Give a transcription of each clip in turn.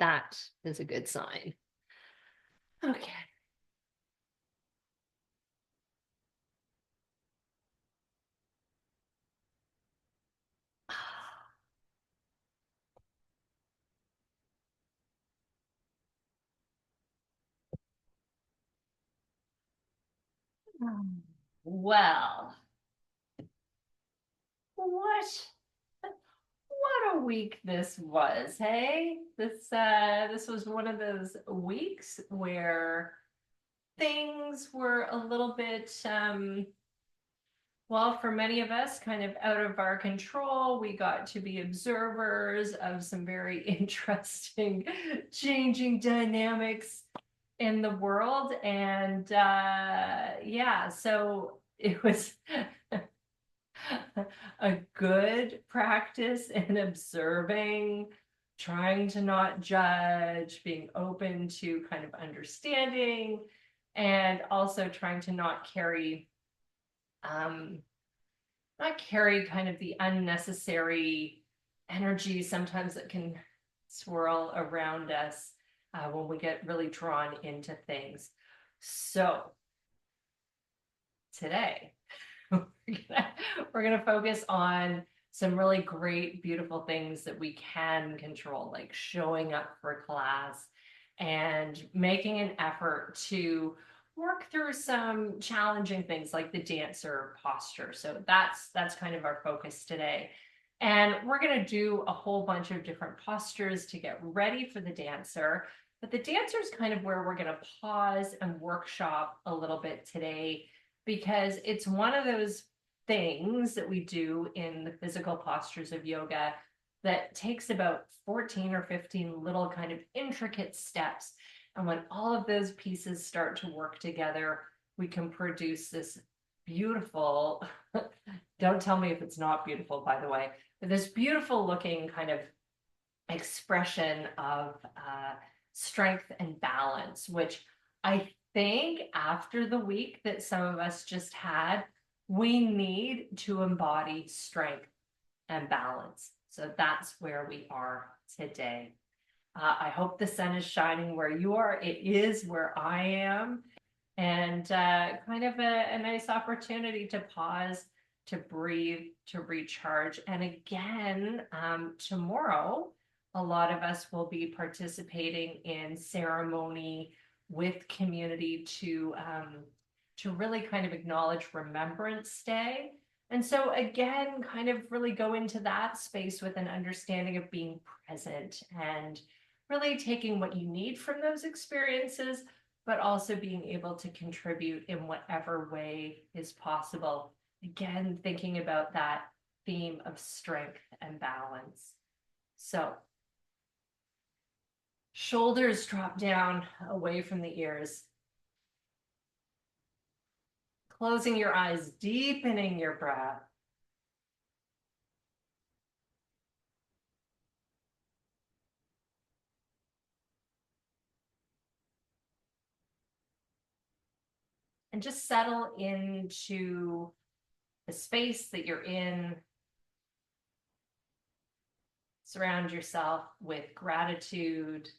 That is a good sign. Okay. Well, what what a week this was, hey? This was one of those weeks where things were a little bit well, for many of us, kind of out of our control. We got to be observers of some very interesting changing dynamics in the world. And yeah, so it was a good practice in observing, trying to not judge, being open to kind of understanding, and also trying to um, not carry kind of the unnecessary energy sometimes that can swirl around us when we get really drawn into things. So today, we're gonna focus on some really great, beautiful things that we can control, like showing up for class and making an effort to work through some challenging things like the dancer posture. So that's kind of our focus today. And we're going to do a whole bunch of different postures to get ready for the dancer. But the dancer is kind of where we're going to pause and workshop a little bit today because it's one of those things that we do in the physical postures of yoga that takes about 14 or 15 little kind of intricate steps. And when all of those pieces start to work together, we can produce this beautiful, don't tell me if it's not beautiful, by the way, but this beautiful looking kind of expression of strength and balance, which I think after the week that some of us just had, we need to embody strength and balance. So that's where we are today. I hope the sun is shining where you are. It is where I am. And kind of a nice opportunity to pause, to breathe, to recharge. And again, tomorrow, a lot of us will be participating in ceremony with community to really kind of acknowledge Remembrance Day. And so again, kind of really go into that space with an understanding of being present and really taking what you need from those experiences, but also being able to contribute in whatever way is possible. Again, thinking about that theme of strength and balance. So, shoulders drop down away from the ears. Closing your eyes, deepening your breath. And just settle into the space that you're in. Surround yourself with gratitude.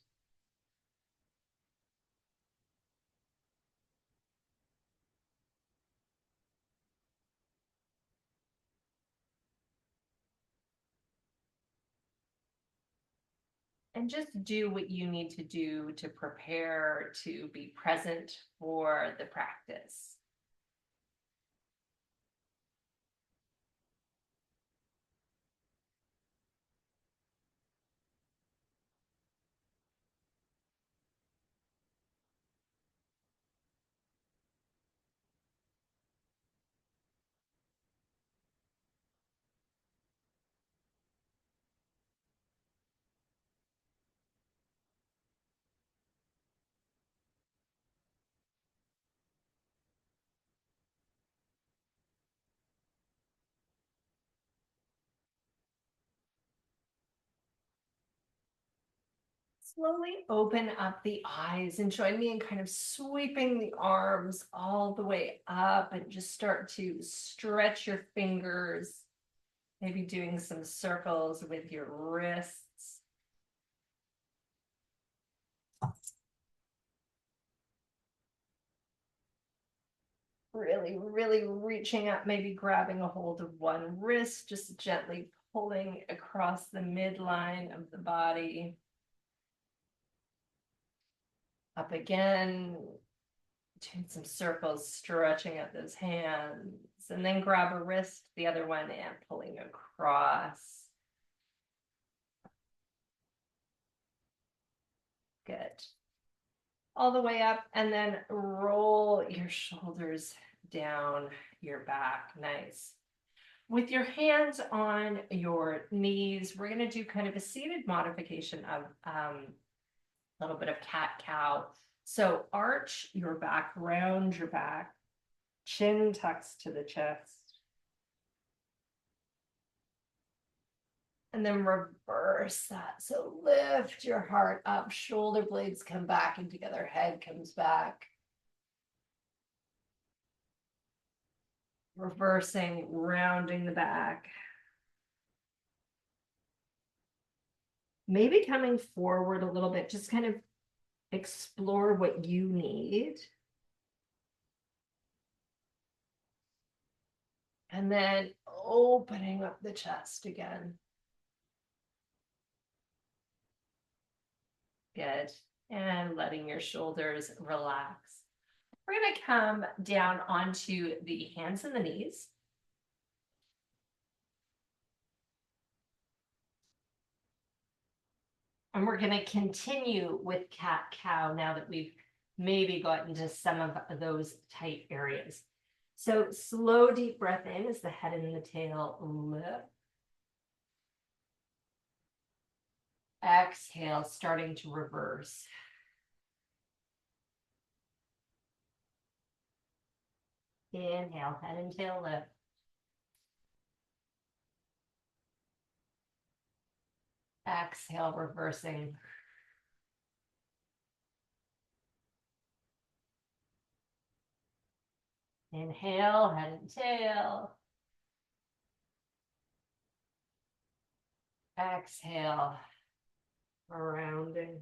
And just do what you need to do to prepare to be present for the practice. Slowly open up the eyes and join me in kind of sweeping the arms all the way up and just start to stretch your fingers, maybe doing some circles with your wrists. Really, really reaching up, maybe grabbing a hold of one wrist, just gently pulling across the midline of the body. Up again, doing some circles, stretching out those hands, and then grab a wrist, the other one, and pulling across. Good. All the way up, and then roll your shoulders down your back. Nice. With your hands on your knees, we're going to do kind of a seated modification of a little bit of cat-cow. So arch your back, round your back, chin tucks to the chest. And then reverse that. So lift your heart up, shoulder blades come back and together, head comes back. Reversing, rounding the back. Maybe coming forward a little bit, just kind of explore what you need. And then opening up the chest again. Good. And letting your shoulders relax. We're going to come down onto the hands and the knees. And we're going to continue with cat-cow now that we've maybe gotten to some of those tight areas. So slow, deep breath in as the head and the tail lift. Exhale, starting to reverse. Inhale, head and tail lift. Exhale, reversing. Inhale, head and tail. Exhale, rounding.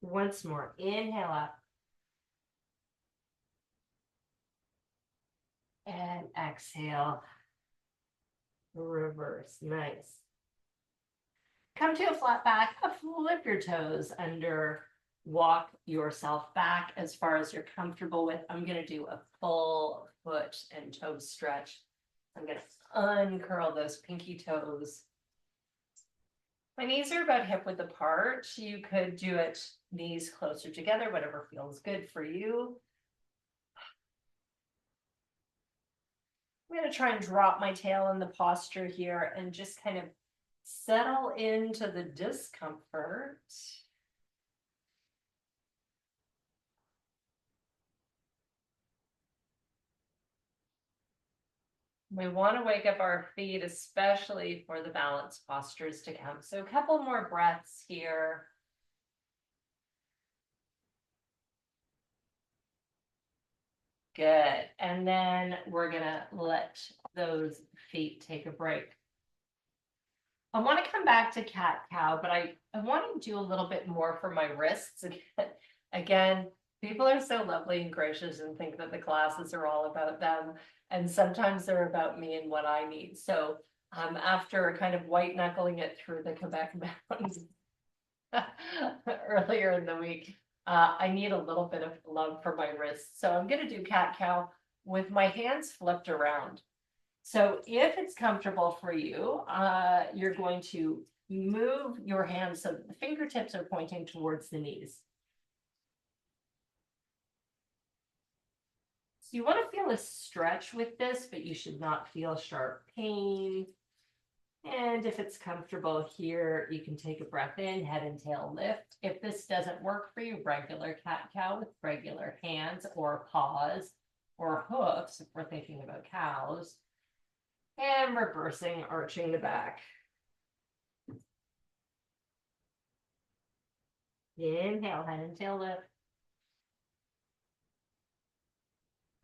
Once more, inhale up. And exhale, reverse. Nice. Come to a flat back, flip your toes under, walk yourself back as far as you're comfortable with. I'm going to do a full foot and toe stretch. I'm going to uncurl those pinky toes. My knees are about hip width apart. You could do it knees closer together, whatever feels good for you. I'm going to try and drop my tail in the posture here and just kind of settle into the discomfort. We want to wake up our feet, especially for the balance postures to come. So a couple more breaths here. Good. And then we're going to let those feet take a break. I want to come back to cat-cow, but I want to do a little bit more for my wrists. Again, people are so lovely and gracious and think that the classes are all about them. And sometimes they're about me and what I need. So after kind of white knuckling it through the Quebec Mountains earlier in the week, I need a little bit of love for my wrists. So I'm going to do cat-cow with my hands flipped around. So if it's comfortable for you, you're going to move your hands so that the fingertips are pointing towards the knees. So you want to feel a stretch with this, but you should not feel sharp pain. And if it's comfortable here, you can take a breath in, head and tail lift. If this doesn't work for you, regular cat-cow with regular hands or paws or hoofs, if we're thinking about cows. And reversing, arching the back. Inhale, head and tail lift.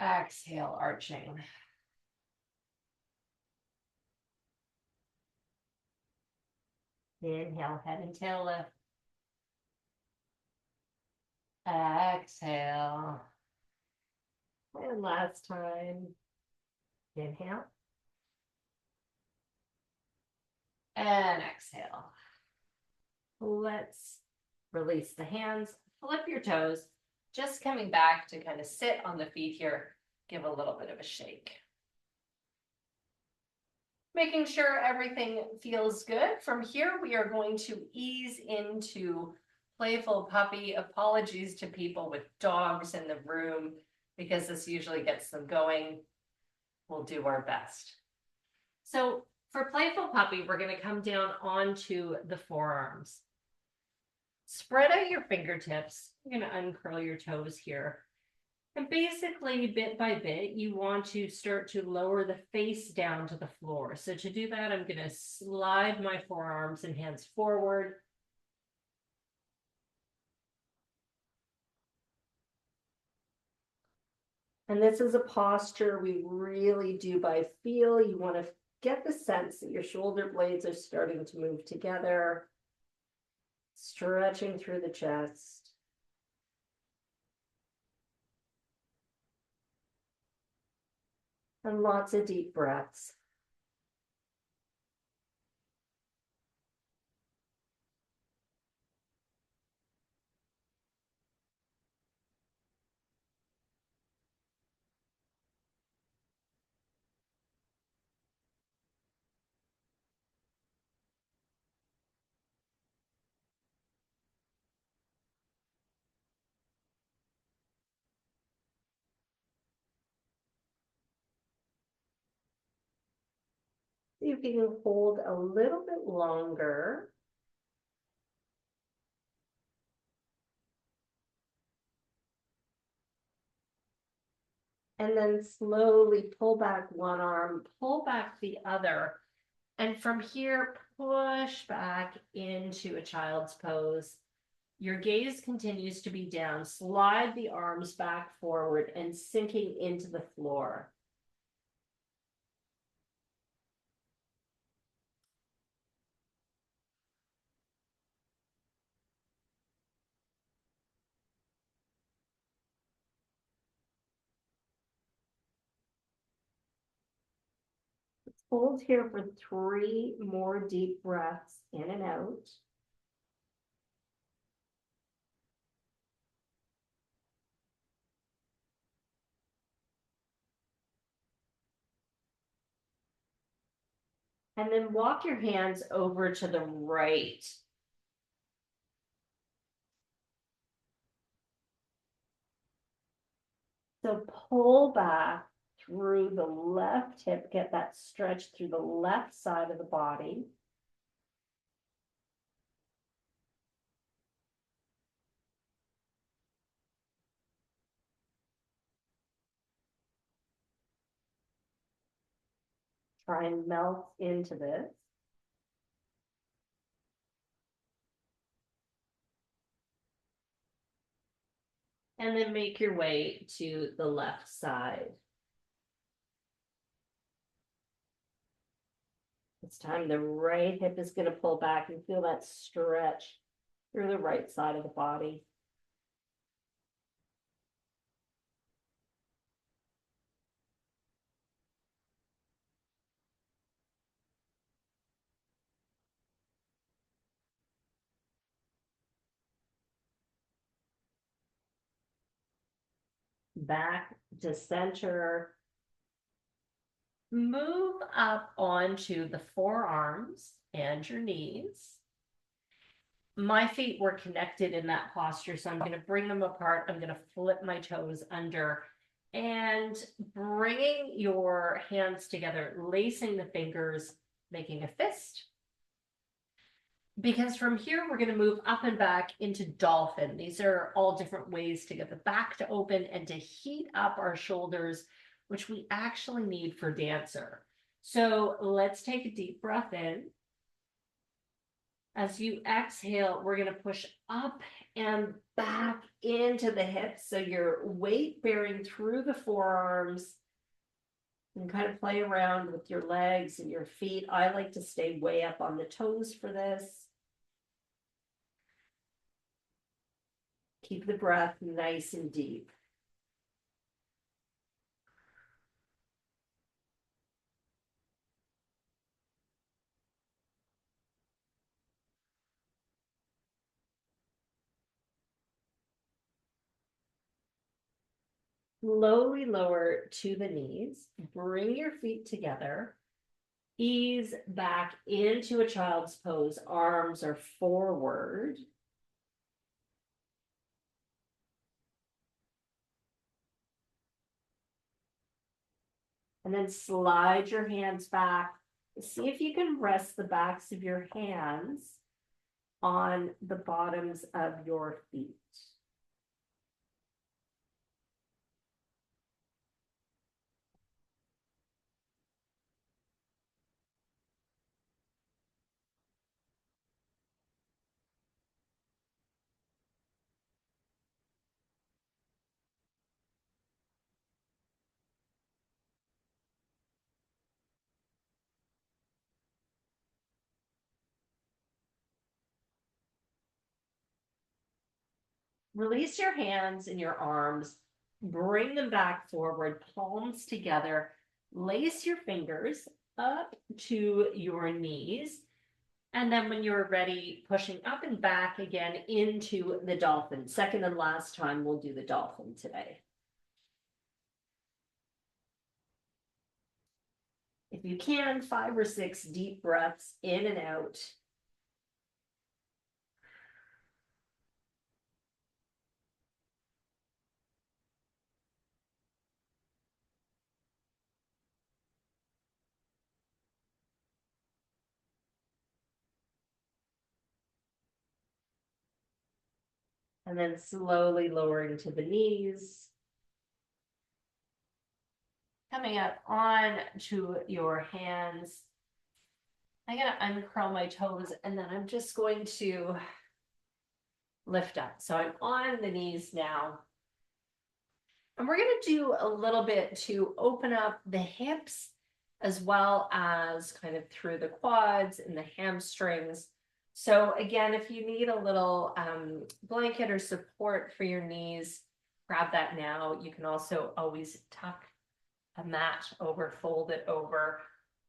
Exhale, arching. Inhale, head and tail lift. Exhale. And last time. Inhale. And exhale. Let's release the hands, flip your toes, just coming back to kind of sit on the feet here, give a little bit of a shake. Making sure everything feels good. From here, we are going to ease into playful puppy. Apologies to people with dogs in the room because this usually gets them going. We'll do our best. So for playful puppy, we're going to come down onto the forearms. Spread out your fingertips. You're going to uncurl your toes here. And basically, bit by bit, you want to start to lower the face down to the floor. So to do that, I'm going to slide my forearms and hands forward. And this is a posture we really do by feel. You want to get the sense that your shoulder blades are starting to move together, stretching through the chest. And lots of deep breaths. You can hold a little bit longer. And then slowly pull back one arm, pull back the other. And from here, push back into a child's pose. Your gaze continues to be down. Slide the arms back forward and sinking into the floor. Hold here for 3 more deep breaths in and out. And then walk your hands over to the right. So pull back through the left hip, get that stretch through the left side of the body. Try and melt into this. And then make your way to the left side. This time the right hip is going to pull back and feel that stretch through the right side of the body. Back to center. Move up onto the forearms and your knees. My feet were connected in that posture, so I'm going to bring them apart. I'm going to flip my toes under and bringing your hands together, lacing the fingers, making a fist. Because from here, we're going to move up and back into dolphin. These are all different ways to get the back to open and to heat up our shoulders, which we actually need for dancer. So let's take a deep breath in. As you exhale, we're going to push up and back into the hips. So your weight bearing through the forearms and kind of play around with your legs and your feet. I like to stay way up on the toes for this. Keep the breath nice and deep. Slowly lower to the knees. Bring your feet together. Ease back into a child's pose. Arms are forward. And then slide your hands back. See if you can rest the backs of your hands on the bottoms of your feet. Release your hands and your arms, bring them back forward, palms together, lace your fingers up to your knees. And then when you're ready, pushing up and back again into the dolphin. Second and last time we'll do the dolphin today. If you can, 5 or 6 deep breaths in and out. And then slowly lowering to the knees. Coming up on to your hands. I'm going to uncurl my toes and then I'm just going to lift up. So I'm on the knees now. And we're going to do a little bit to open up the hips as well as kind of through the quads and the hamstrings. So again, if you need a little blanket or support for your knees, grab that now. You can also always tuck a mat over, fold it over,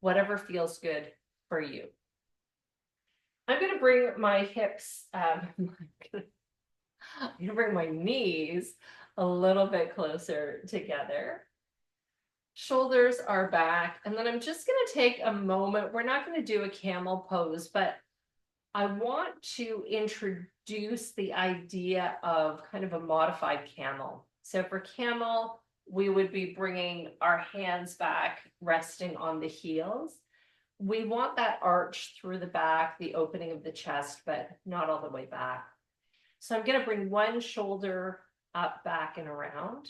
whatever feels good for you. I'm going to bring my hips, I'm going to bring my knees a little bit closer together. Shoulders are back. And then I'm just going to take a moment. We're not going to do a camel pose, but I want to introduce the idea of kind of a modified camel. So for camel, we would be bringing our hands back, resting on the heels. We want that arch through the back, the opening of the chest, but not all the way back. So I'm going to bring one shoulder up, back, and around.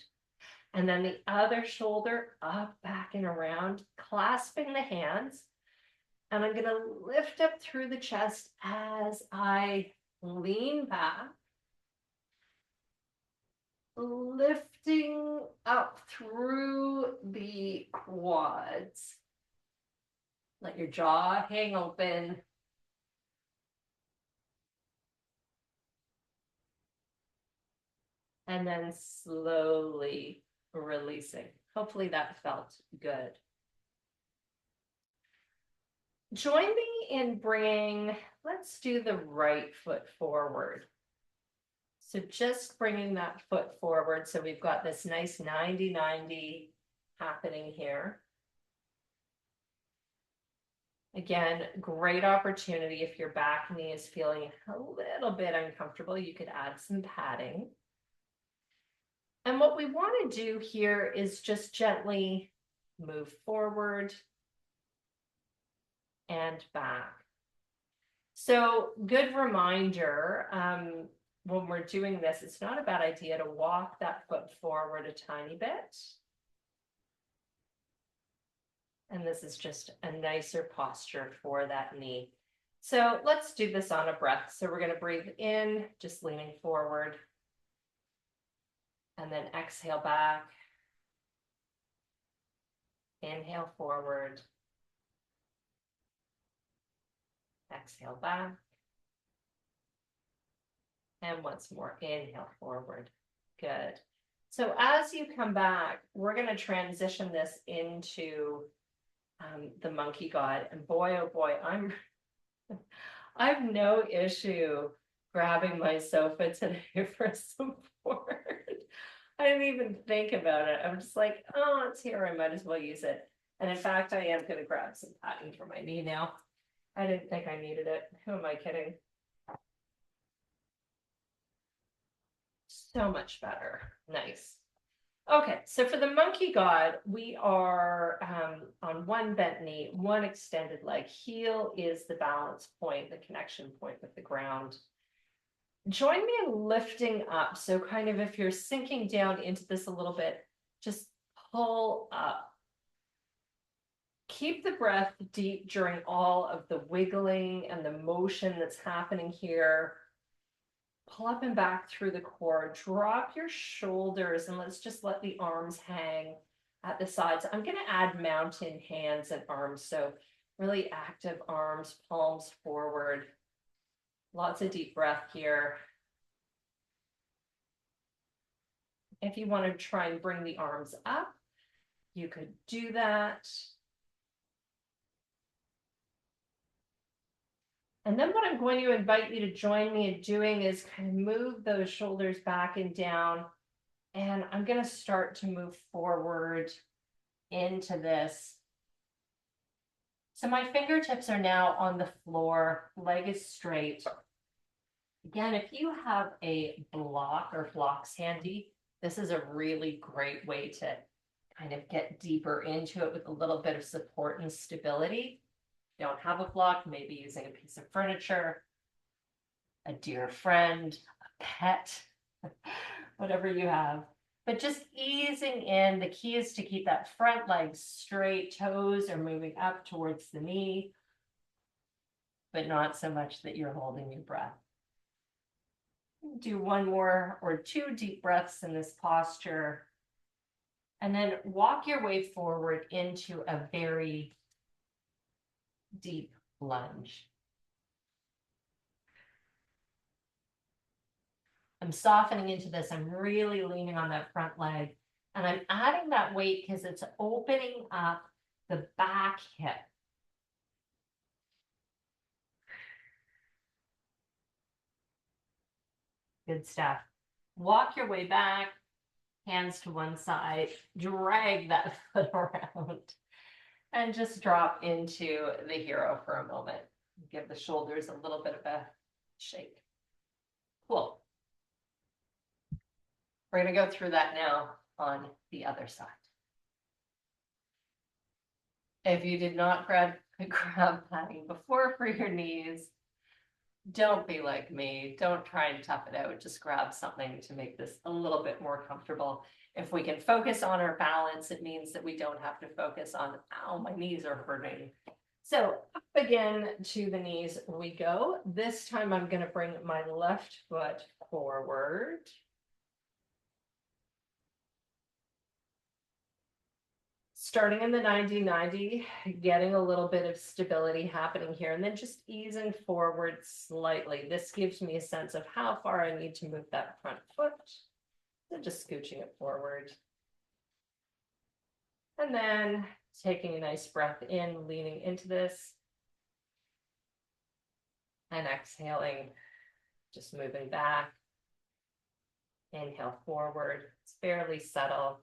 And then the other shoulder up, back, and around, clasping the hands. And I'm going to lift up through the chest as I lean back. Lifting up through the quads. Let your jaw hang open. And then slowly releasing. Hopefully that felt good. Join me in bringing, let's do the right foot forward. So just bringing that foot forward. So we've got this nice 90-90 happening here. Again, great opportunity if your back knee is feeling a little bit uncomfortable, you could add some padding. And what we want to do here is just gently move forward and back. So good reminder, when we're doing this, it's not a bad idea to walk that foot forward a tiny bit. And this is just a nicer posture for that knee. So let's do this on a breath. So we're going to breathe in, just leaning forward. And then exhale back. Inhale forward. Exhale back. And once more, inhale forward. Good. So as you come back, we're going to transition this into the monkey god. And boy, oh boy, I have no issue grabbing my sofa today for support. I didn't even think about it. I'm just like, oh, it's here. I might as well use it. And in fact, I am going to grab some padding for my knee now. I didn't think I needed it. Who am I kidding? So much better. Nice. Okay, so for the monkey god, we are on one bent knee, one extended leg. Heel is the balance point, the connection point with the ground. Join me in lifting up. So kind of if you're sinking down into this a little bit, just pull up. Keep the breath deep during all of the wiggling and the motion that's happening here. Pull up and back through the core, drop your shoulders, and let's just let the arms hang at the sides. I'm going to add mountain hands and arms. So really active arms, palms forward. Lots of deep breath here. If you want to try and bring the arms up, you could do that. And then what I'm going to invite you to join me in doing is kind of move those shoulders back and down. And I'm going to start to move forward into this. So my fingertips are now on the floor, leg is straight. Again, if you have a block or blocks handy, this is a really great way to kind of get deeper into it with a little bit of support and stability. Don't have a block, maybe using a piece of furniture, a dear friend, a pet, whatever you have. But just easing in, the key is to keep that front leg straight, toes are moving up towards the knee, but not so much that you're holding your breath. Do one more or two deep breaths in this posture, and then walk your way forward into a very deep lunge. I'm softening into this. I'm really leaning on that front leg, and I'm adding that weight because it's opening up the back hip. Good stuff. Walk your way back, hands to one side, drag that foot around, and just drop into the hero for a moment. Give the shoulders a little bit of a shake. Cool. We're going to go through that now on the other side. If you did not grab padding before for your knees, don't be like me. Don't try and tough it out. Just grab something to make this a little bit more comfortable. If we can focus on our balance, it means that we don't have to focus on, ow, my knees are hurting. So up again to the knees we go. This time I'm going to bring my left foot forward. Starting in the 90-90, getting a little bit of stability happening here, and then just easing forward slightly. This gives me a sense of how far I need to move that front foot. So just scooching it forward. And then taking a nice breath in, leaning into this. And exhaling, just moving back. Inhale forward, it's fairly subtle.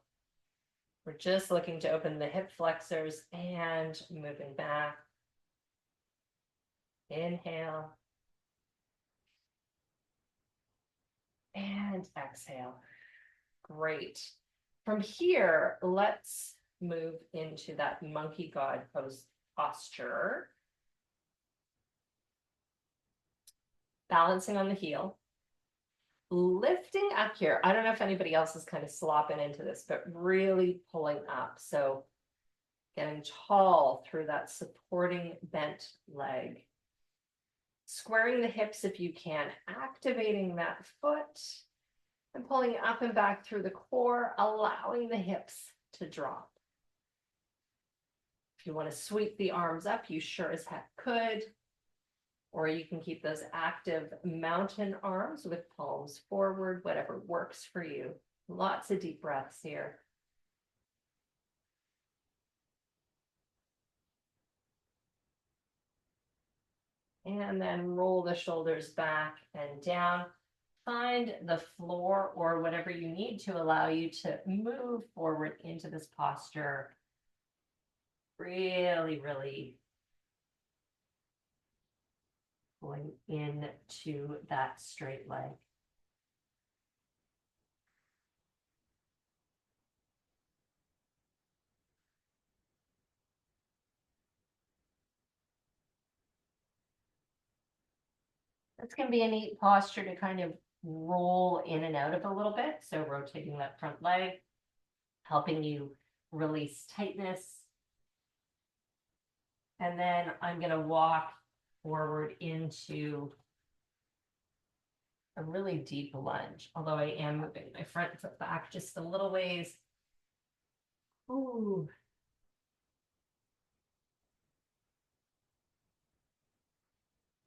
We're just looking to open the hip flexors and moving back. Inhale. And exhale. Great. From here, let's move into that monkey god pose posture. Balancing on the heel. Lifting up here. I don't know if anybody else is kind of slopping into this, but really pulling up. So getting tall through that supporting bent leg. Squaring the hips if you can, activating that foot and pulling up and back through the core, allowing the hips to drop. If you want to sweep the arms up, you sure as heck could. or you can keep those active mountain arms with palms forward, whatever works for you. Lots of deep breaths here. And then roll the shoulders back and down. Find the floor or whatever you need to allow you to move forward into this posture. Really, really going into that straight leg. This can be a neat posture to kind of roll in and out of a little bit. So rotating that front leg, helping you release tightness. And then I'm going to walk forward into a really deep lunge, although I am moving my front foot back just a little ways. Ooh.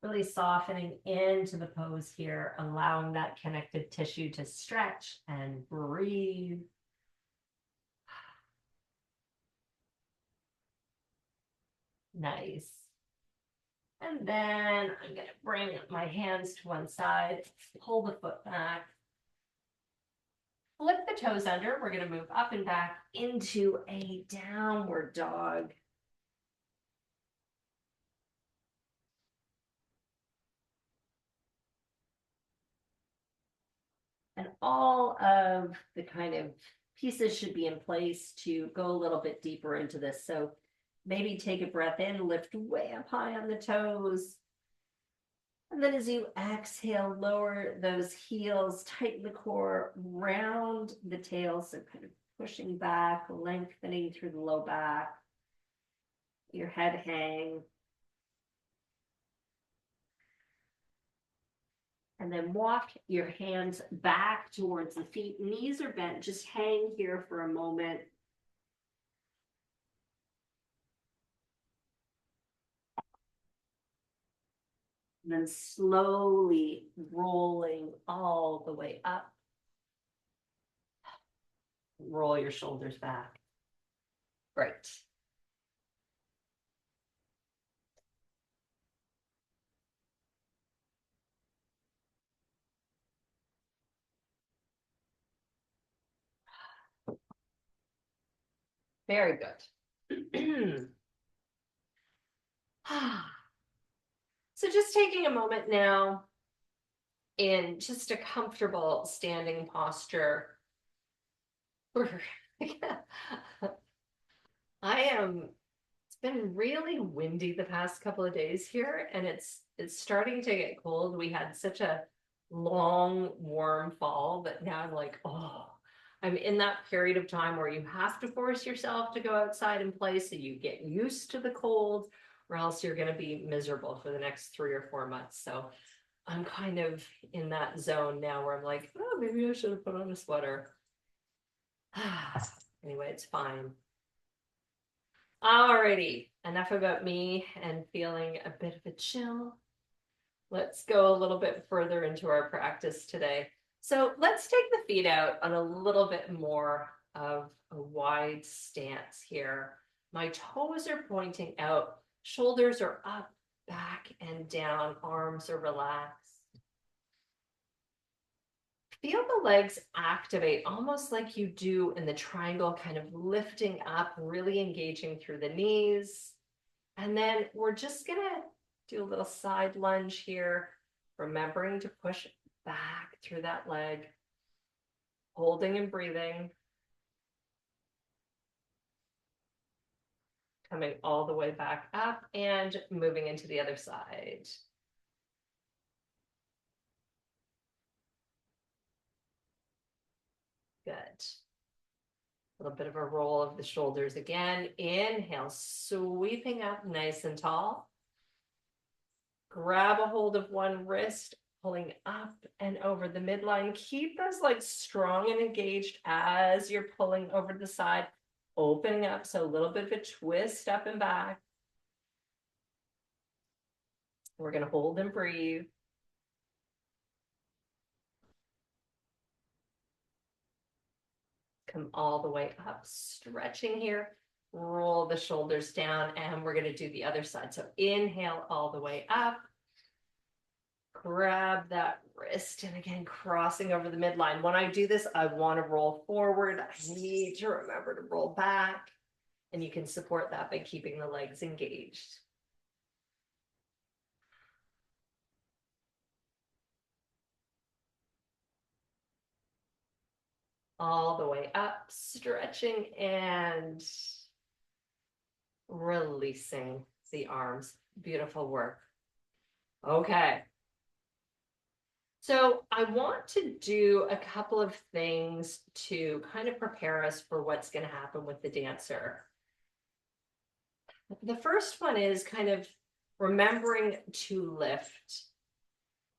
Really softening into the pose here, allowing that connective tissue to stretch and breathe. Nice. And then I'm going to bring my hands to one side, pull the foot back, flip the toes under. We're going to move up and back into a downward dog. And all of the kind of pieces should be in place to go a little bit deeper into this. So maybe take a breath in, lift way up high on the toes. And then as you exhale, lower those heels, tighten the core, round the tail. So kind of pushing back, lengthening through the low back. Your head hang. And then walk your hands back towards the feet. Knees are bent. Just hang here for a moment. And then slowly rolling all the way up. Roll your shoulders back. Great. Very good. So just taking a moment now in just a comfortable standing posture. It's been really windy the past couple of days here, and it's starting to get cold. We had such a long, warm fall that now I'm like, oh, I'm in that period of time where you have to force yourself to go outside and play so you get used to the cold, or else you're going to be miserable for the next 3 or 4 months. So I'm kind of in that zone now where I'm like, oh, maybe I should have put on a sweater. Anyway, it's fine. Alrighty, enough about me and feeling a bit of a chill. Let's go a little bit further into our practice today. So let's take the feet out on a little bit more of a wide stance here. My toes are pointing out, shoulders are up, back and down, arms are relaxed. Feel the legs activate almost like you do in the triangle, kind of lifting up, really engaging through the knees. And then we're just gonna do a little side lunge here, remembering to push back through that leg, holding and breathing. Coming all the way back up and moving into the other side. Good. A little bit of a roll of the shoulders again. Inhale, sweeping up nice and tall. Grab a hold of one wrist, pulling up and over the midline. Keep those legs strong and engaged as you're pulling over the side, opening up. So a little bit of a twist up and back. We're going to hold and breathe. Come all the way up, stretching here. Roll the shoulders down, and we're going to do the other side. So inhale all the way up. Grab that wrist, and again, crossing over the midline. When I do this, I want to roll forward. I need to remember to roll back, and you can support that by keeping the legs engaged. All the way up, stretching and releasing the arms. Beautiful work. Okay. So I want to do a couple of things to kind of prepare us for what's going to happen with the dancer. The first one is kind of remembering to lift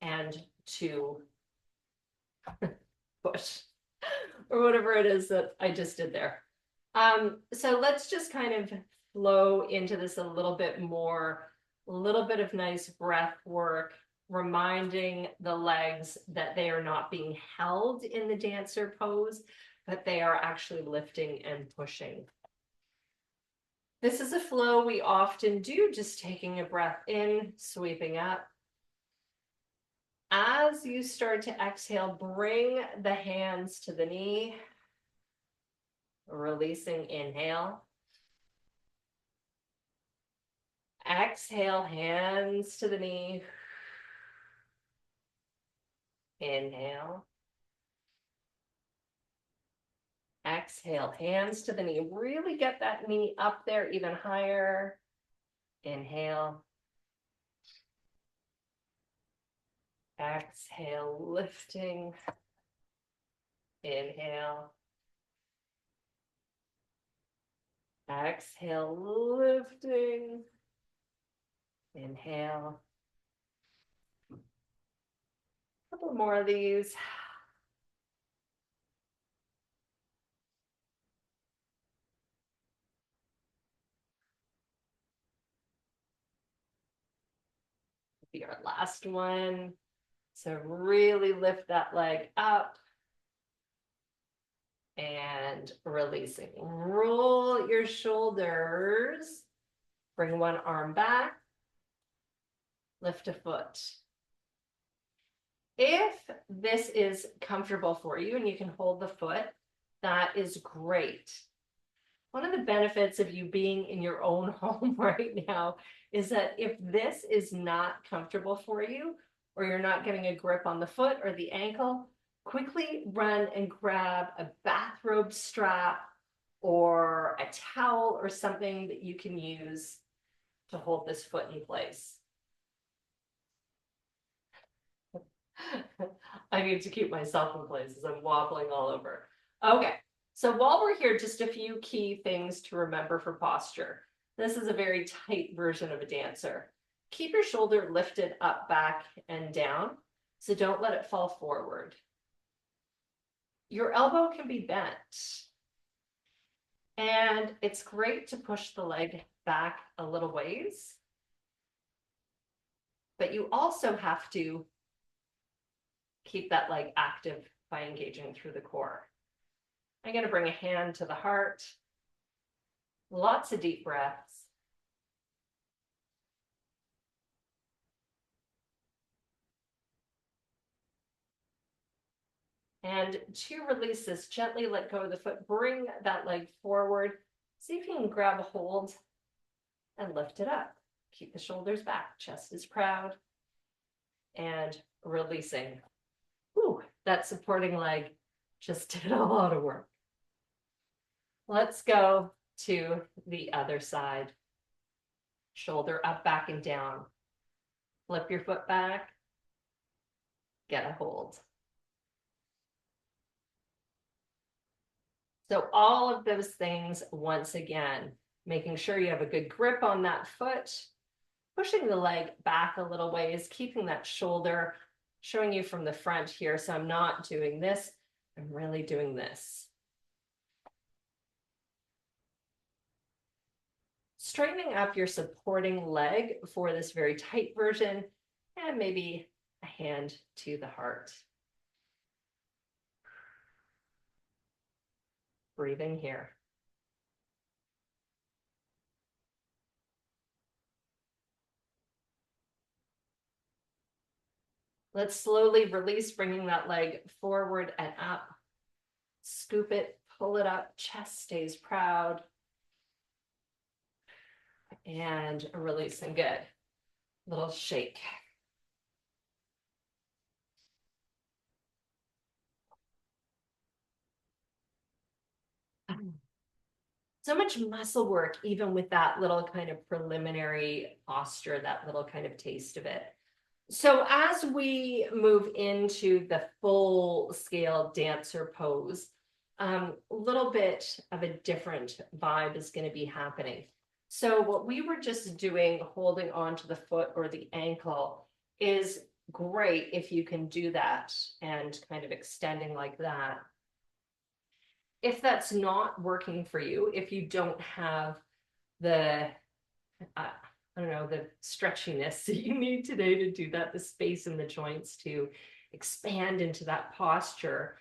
and to push, or whatever it is that I just did there. So let's just kind of flow into this a little bit more, a little bit of nice breath work, reminding the legs that they are not being held in the dancer pose, but they are actually lifting and pushing. This is a flow we often do, just taking a breath in, sweeping up. As you start to exhale, bring the hands to the knee, releasing, inhale. Exhale, hands to the knee. Inhale. Exhale, hands to the knee. Really get that knee up there even higher. Inhale. Exhale, lifting. Inhale. Exhale, lifting. Inhale. A couple more of these. Be our last one. So really lift that leg up and releasing. Roll your shoulders. Bring one arm back. Lift a foot. If this is comfortable for you and you can hold the foot, that is great. One of the benefits of you being in your own home right now is that if this is not comfortable for you, or you're not getting a grip on the foot or the ankle, quickly run and grab a bathrobe strap or a towel or something that you can use to hold this foot in place. I need to keep myself in place as I'm wobbling all over. Okay, so while we're here, just a few key things to remember for posture. This is a very tight version of a dancer. Keep your shoulder lifted up, back, and down, so don't let it fall forward. Your elbow can be bent. And it's great to push the leg back a little ways. But you also have to keep that leg active by engaging through the core. I'm going to bring a hand to the heart. Lots of deep breaths. And to release this, gently let go of the foot. Bring that leg forward. See if you can grab a hold and lift it up. Keep the shoulders back. Chest is proud. And releasing. Whew, that supporting leg just did a lot of work. Let's go to the other side. Shoulder up, back, and down. Flip your foot back. Get a hold. So all of those things, once again, making sure you have a good grip on that foot, pushing the leg back a little ways, keeping that shoulder, showing you from the front here. So I'm not doing this, I'm really doing this. straightening up your supporting leg for this very tight version, and maybe a hand to the heart. Breathing here. Let's slowly release, bringing that leg forward and up. Scoop it, pull it up, chest stays proud. And releasing, good. Little shake. So much muscle work, even with that little kind of preliminary posture, that little kind of taste of it. So as we move into the full scale dancer pose, a little bit of a different vibe is going to be happening. So what we were just doing, holding onto the foot or the ankle, is great if you can do that and kind of extending like that. If that's not working for you, if you don't have the I don't know, the stretchiness that you need today to do that, the space in the joints to expand into that posture.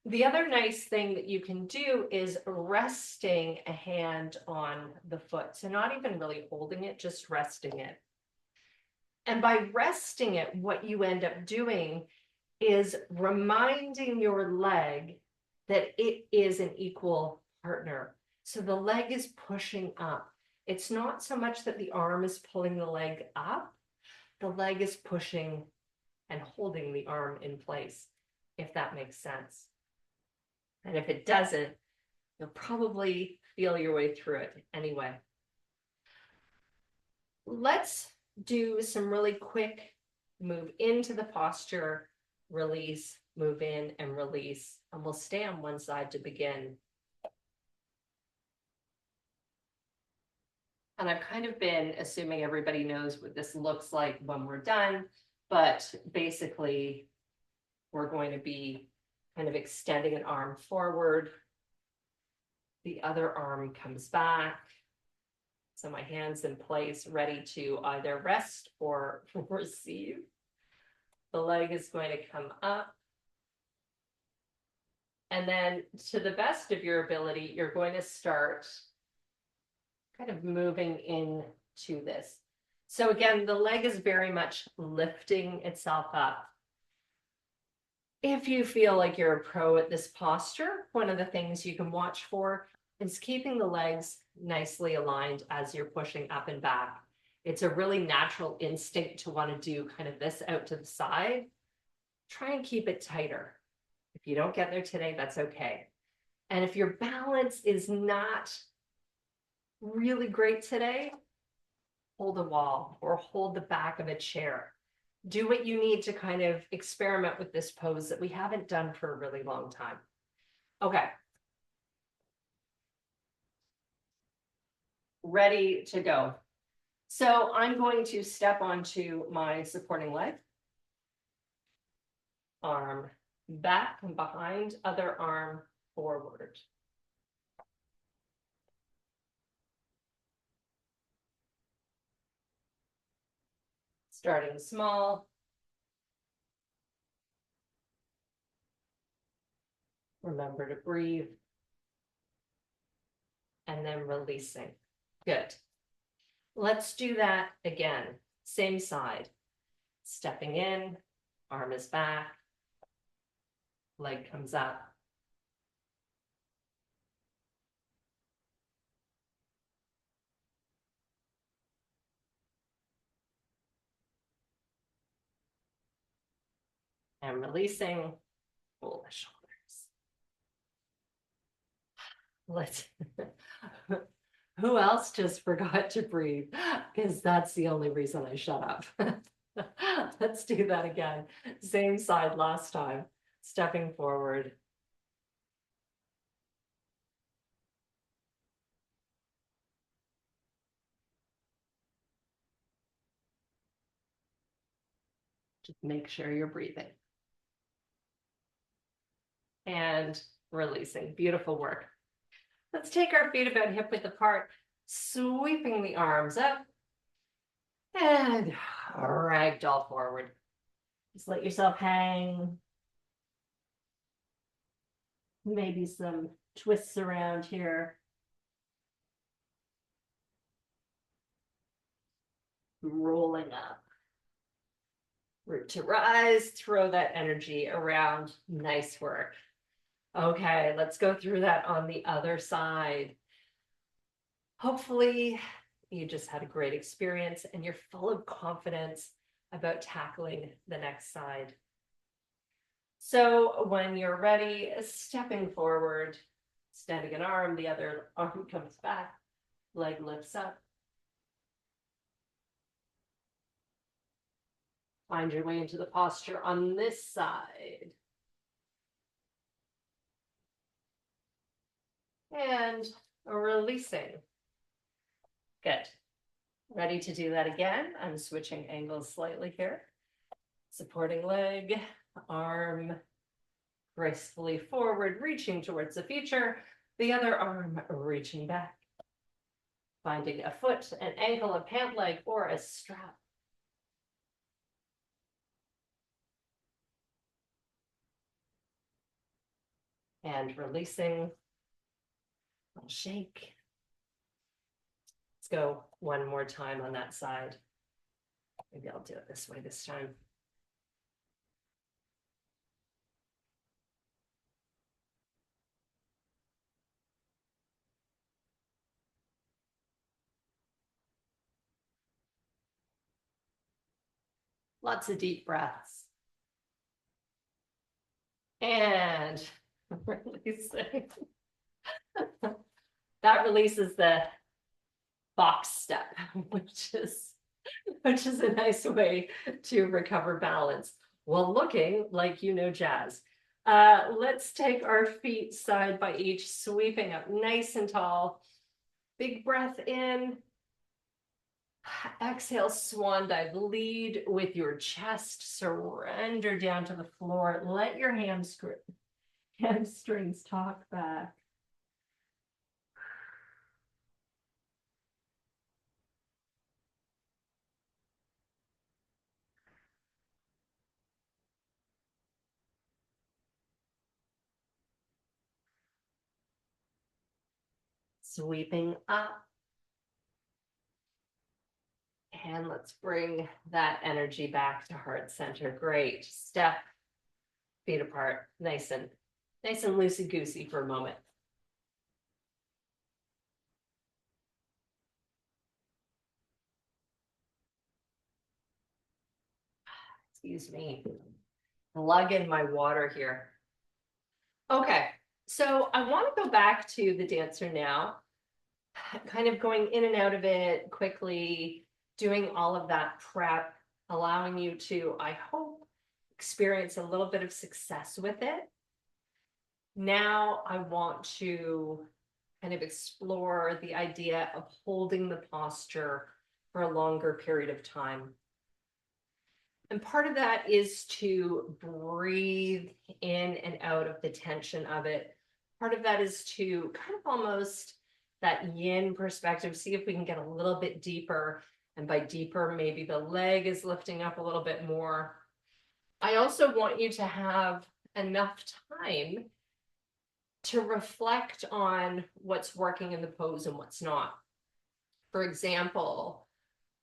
The other nice thing that you can do is resting a hand on the foot. So not even really holding it, just resting it. And by resting it, what you end up doing is reminding your leg that it is an equal partner. So the leg is pushing up. It's not so much that the arm is pulling the leg up, the leg is pushing and holding the arm in place, if that makes sense. And if it doesn't, you'll probably feel your way through it anyway. Let's do some really quick move into the posture, release, move in and release, and we'll stay on one side to begin. And I've kind of been assuming everybody knows what this looks like when we're done, but basically we're going to be kind of extending an arm forward. The other arm comes back. So my hand's in place, ready to either rest or receive. The leg is going to come up. And then to the best of your ability, you're going to start kind of moving into this. So again, the leg is very much lifting itself up. If you feel like you're a pro at this posture, one of the things you can watch for is keeping the legs nicely aligned as you're pushing up and back. It's a really natural instinct to want to do kind of this out to the side. Try and keep it tighter. If you don't get there today, that's okay. And if your balance is not really great today, hold a wall or hold the back of a chair. Do what you need to kind of experiment with this pose that we haven't done for a really long time. Okay. Ready to go. So I'm going to step onto my supporting leg. Arm back and behind, other arm forward. Starting small. Remember to breathe. And then releasing. Good. Let's do that again. Same side. Stepping in, arm is back, leg comes up. And releasing, pull the shoulders. Let's, who else just forgot to breathe? Because that's the only reason I shut up. Let's do that again. Same side last time. Stepping forward. Just make sure you're breathing. And releasing. Beautiful work. Let's take our feet about hip width apart. Sweeping the arms up and ragdoll forward. Just let yourself hang. Maybe some twists around here. Rolling up. Root to rise, throw that energy around. Nice work. Okay, let's go through that on the other side. Hopefully, you just had a great experience and you're full of confidence about tackling the next side. So when you're ready, stepping forward, standing an arm, the other arm comes back, leg lifts up. Find your way into the posture on this side. And releasing. Good. Ready to do that again. I'm switching angles slightly here. Supporting leg, arm gracefully forward, reaching towards the future. The other arm reaching back. Finding a foot, an ankle, a pant leg, or a strap. And releasing. I'll shake. Let's go one more time on that side. Maybe I'll do it this way this time. Lots of deep breaths. And releasing. That releases the box step, which is a nice way to recover balance while looking like you know jazz. Let's take our feet side by each, sweeping up nice and tall. Big breath in. Exhale, swan dive. Lead with your chest. Surrender down to the floor. Let your hamstrings talk back. Sweeping up. And let's bring that energy back to heart center. Great. Step, feet apart, nice and loosey-goosey for a moment. Excuse me. Lug in my water here. Okay, so I want to go back to the dancer now, kind of going in and out of it quickly, doing all of that prep, allowing you to, I hope, experience a little bit of success with it. Now I want to kind of explore the idea of holding the posture for a longer period of time. And part of that is to breathe in and out of the tension of it. Part of that is to kind of almost that yin perspective, see if we can get a little bit deeper. And by deeper, maybe the leg is lifting up a little bit more. I also want you to have enough time to reflect on what's working in the pose and what's not. For example,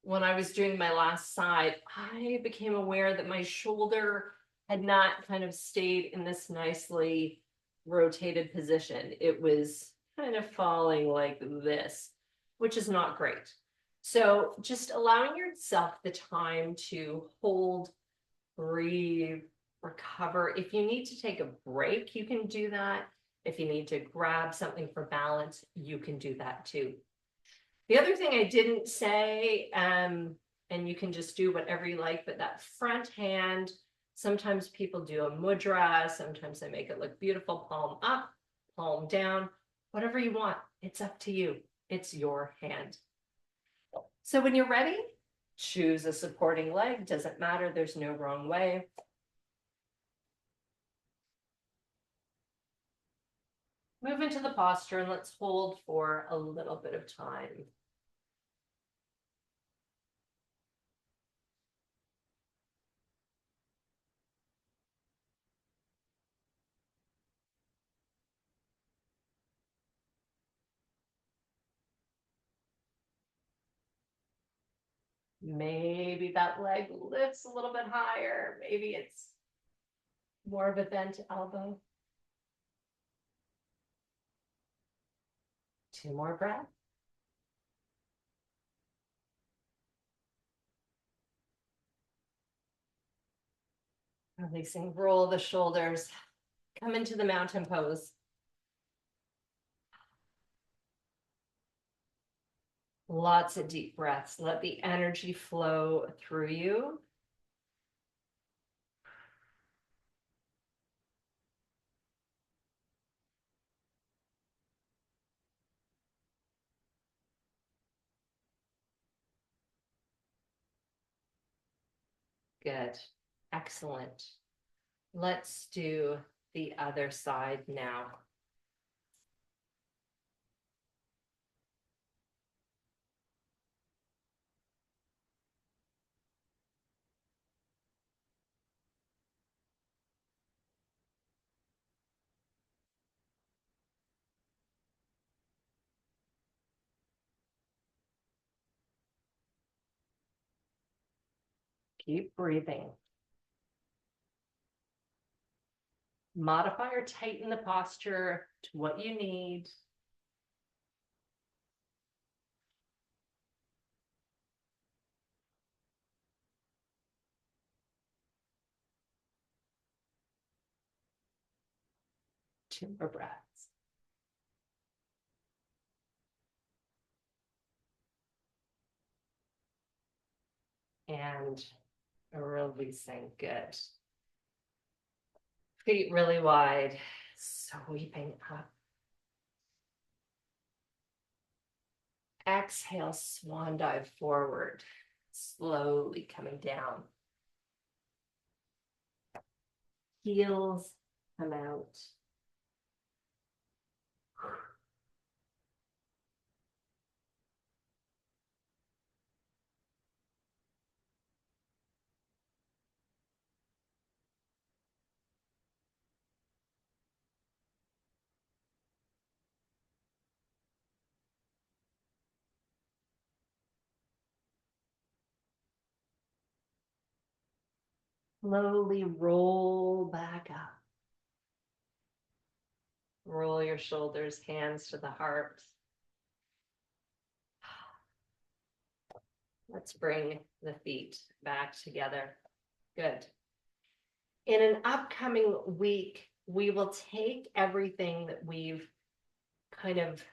when I was doing my last side, I became aware that my shoulder had not kind of stayed in this nicely rotated position. It was kind of falling like this, which is not great. So just allowing yourself the time to hold, breathe, recover. If you need to take a break, you can do that. If you need to grab something for balance, you can do that too. The other thing I didn't say, and you can just do whatever you like, but that front hand, sometimes people do a mudra, sometimes they make it look beautiful, palm up, palm down, whatever you want. It's up to you. It's your hand. So when you're ready, choose a supporting leg. Doesn't matter. There's no wrong way. Move into the posture and let's hold for a little bit of time. Maybe that leg lifts a little bit higher. Maybe it's more of a bent elbow. 2 more breaths. Releasing, roll the shoulders. Come into the mountain pose. Lots of deep breaths. Let the energy flow through you. Good. Excellent. Let's do the other side now. Keep breathing. Modify or tighten the posture to what you need. Two more breaths. And releasing. Good. Feet really wide, sweeping up. Exhale, swan dive forward, slowly coming down. Heels come out. Slowly roll back up. Roll your shoulders, hands to the heart. Let's bring the feet back together. Good. In an upcoming week, we will take everything that we've kind of,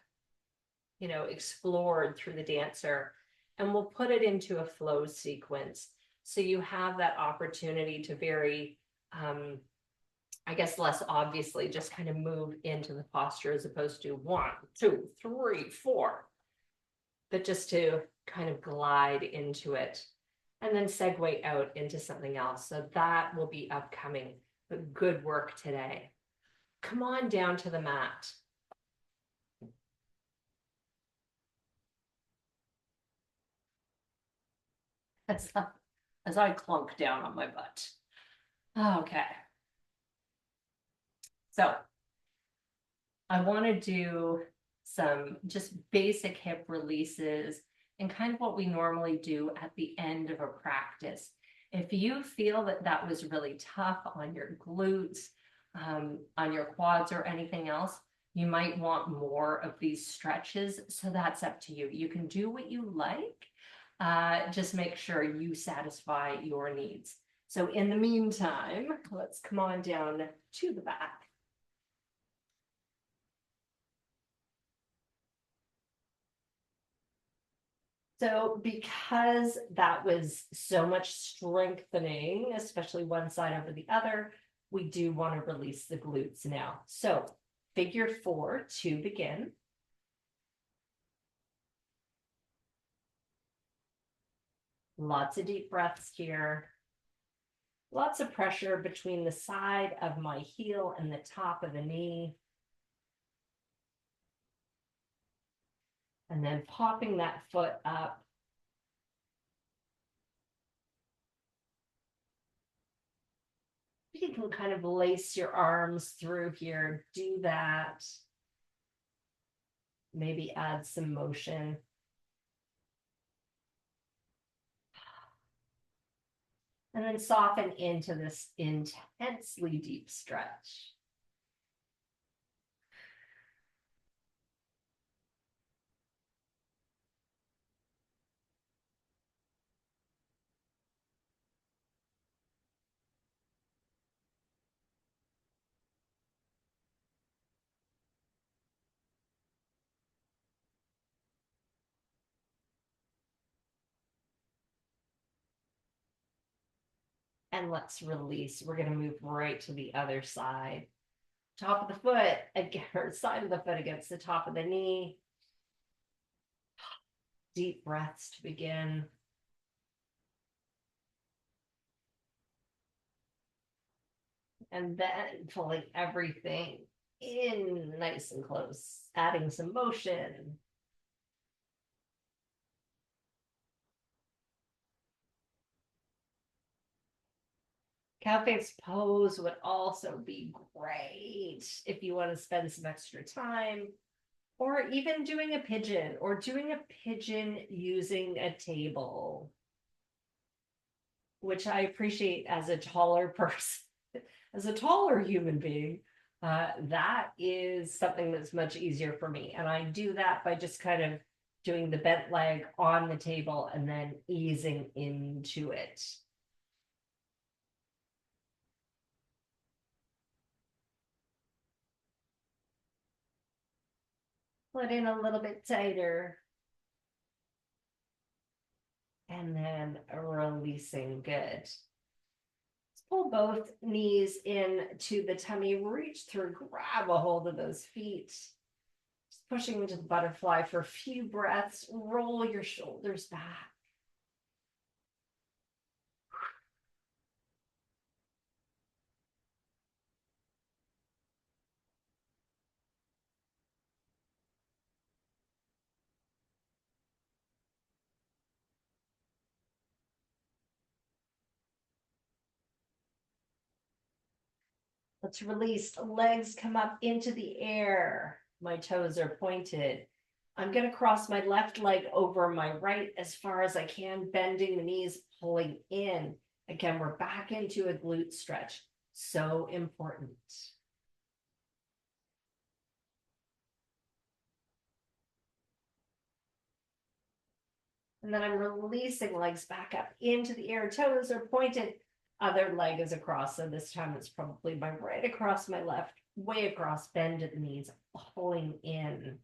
explored through the dancer, and we'll put it into a flow sequence. So you have that opportunity to very, I guess, less obviously just kind of move into the posture as opposed to 1, 2, 3, 4, but just to kind of glide into it and then segue out into something else. So that will be upcoming, but good work today. Come on down to the mat. As I clunk down on my butt. Okay. So I want to do some just basic hip releases and kind of what we normally do at the end of a practice. If you feel that that was really tough on your glutes, on your quads or anything else, you might want more of these stretches. So that's up to you. You can do what you like. Just make sure you satisfy your needs. So in the meantime, let's come on down to the back. So because that was so much strengthening, especially one side over the other, we do want to release the glutes now. So figure 4 to begin. Lots of deep breaths here. Lots of pressure between the side of my heel and the top of the knee. And then popping that foot up. You can kind of lace your arms through here. Do that. Maybe add some motion. And then soften into this intensely deep stretch. And let's release. We're going to move right to the other side. Top of the foot, again, or side of the foot against the top of the knee. Deep breaths to begin. And then pulling everything in nice and close, adding some motion. Cow face pose would also be great if you want to spend some extra time, or even doing a pigeon, or doing a pigeon using a table, which I appreciate as a taller person, as a taller human being. That is something that's much easier for me. And I do that by just kind of doing the bent leg on the table and then easing into it. Put in a little bit tighter. And then releasing, good. Let's pull both knees in to the tummy, reach through, grab a hold of those feet. Just pushing into the butterfly for a few breaths, roll your shoulders back. Let's release. Legs come up into the air. My toes are pointed. I'm going to cross my left leg over my right as far as I can, bending the knees, pulling in. Again, we're back into a glute stretch. So important. And then I'm releasing, legs back up into the air. Toes are pointed. Other leg is across. So this time it's probably my right across my left, way across, bend at the knees, pulling in.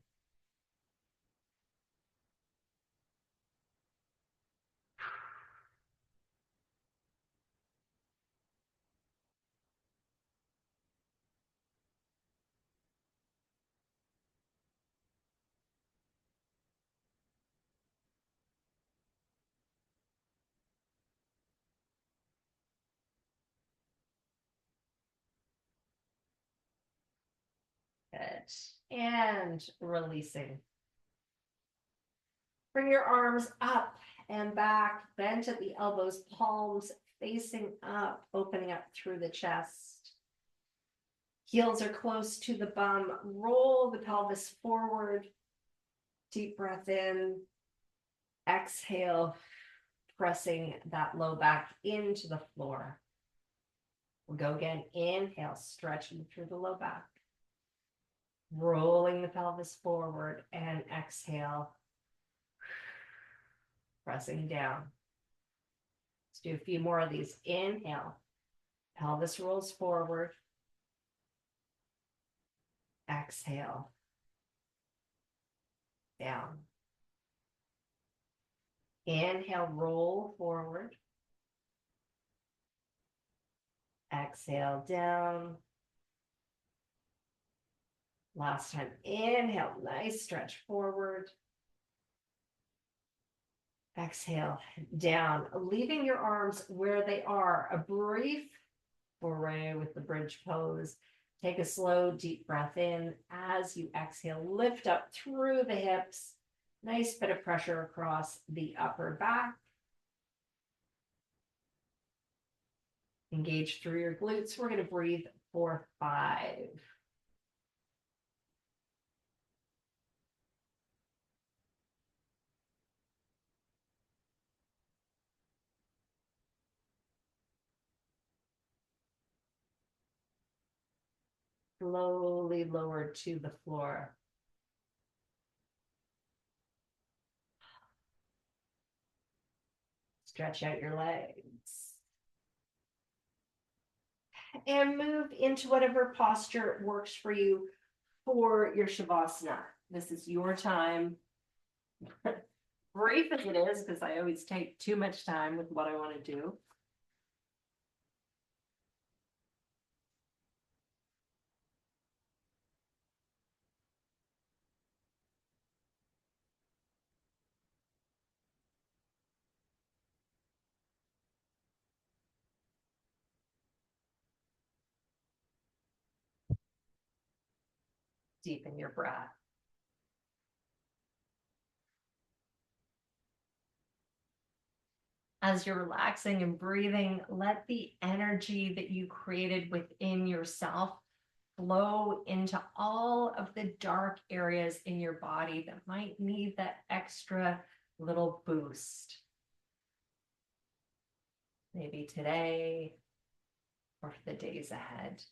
Good. And releasing. Bring your arms up and back, bent at the elbows, palms facing up, opening up through the chest. Heels are close to the bum. Roll the pelvis forward. Deep breath in. Exhale, pressing that low back into the floor. We'll go again. Inhale, stretching through the low back. Rolling the pelvis forward, and exhale, pressing down. Let's do a few more of these. Inhale, pelvis rolls forward. Exhale, down. Inhale, roll forward. Exhale, down. Last time. Inhale, nice stretch forward. Exhale, down, leaving your arms where they are. A brief foray with the bridge pose. Take a slow, deep breath in. As you exhale, lift up through the hips. Nice bit of pressure across the upper back. Engage through your glutes. We're going to breathe for 5. slowly lower to the floor. Stretch out your legs. And move into whatever posture works for you for your Shavasana. This is your time. Brief as it is, because I always take too much time with what I want to do. Deepen your breath. As you're relaxing and breathing, let the energy that you created within yourself flow into all of the dark areas in your body that might need that extra little boost. Maybe today or for the days ahead.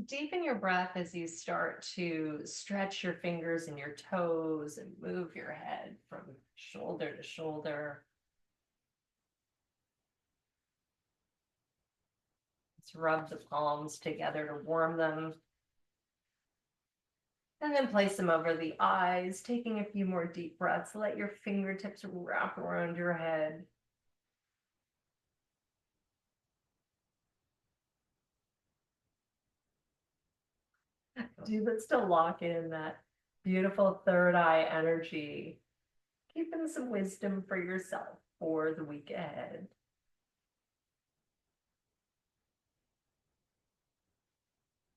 Deepen your breath as you start to stretch your fingers and your toes and move your head from shoulder to shoulder. Let's rub the palms together to warm them. And then place them over the eyes, taking a few more deep breaths. Let your fingertips wrap around your head. But still lock in that beautiful third eye energy. Keeping some wisdom for yourself for the week ahead.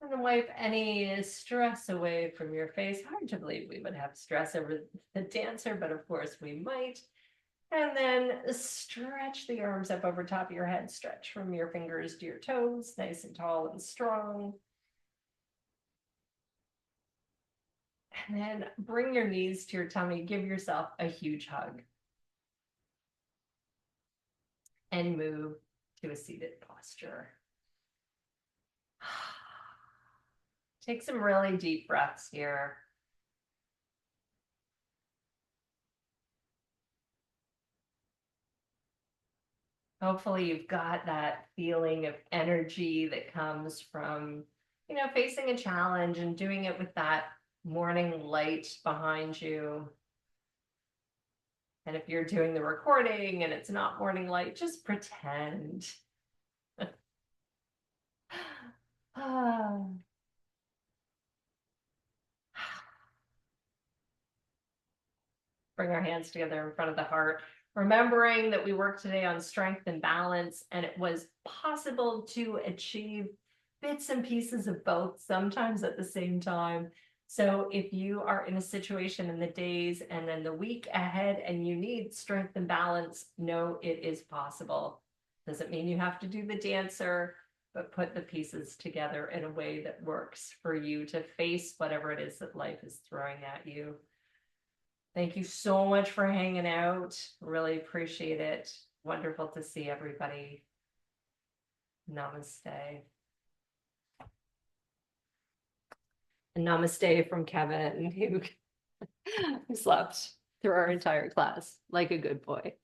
And then wipe any stress away from your face. Hard to believe we would have stress over the dancer, but of course we might. And then stretch the arms up over top of your head. Stretch from your fingers to your toes, nice and tall and strong. And then bring your knees to your tummy. Give yourself a huge hug. And move to a seated posture. Take some really deep breaths here. Hopefully you've got that feeling of energy that comes from, facing a challenge and doing it with that morning light behind you. And if you're doing the recording and it's not morning light, just pretend. Bring our hands together in front of the heart, remembering that we worked today on strength and balance, and it was possible to achieve bits and pieces of both, sometimes at the same time. So if you are in a situation in the days and then the week ahead and you need strength and balance, know it is possible. Doesn't mean you have to do the dancer, but put the pieces together in a way that works for you to face whatever it is that life is throwing at you. Thank you so much for hanging out. Really appreciate it. Wonderful to see everybody. Namaste. And namaste from Kevin, who slept through our entire class like a good boy.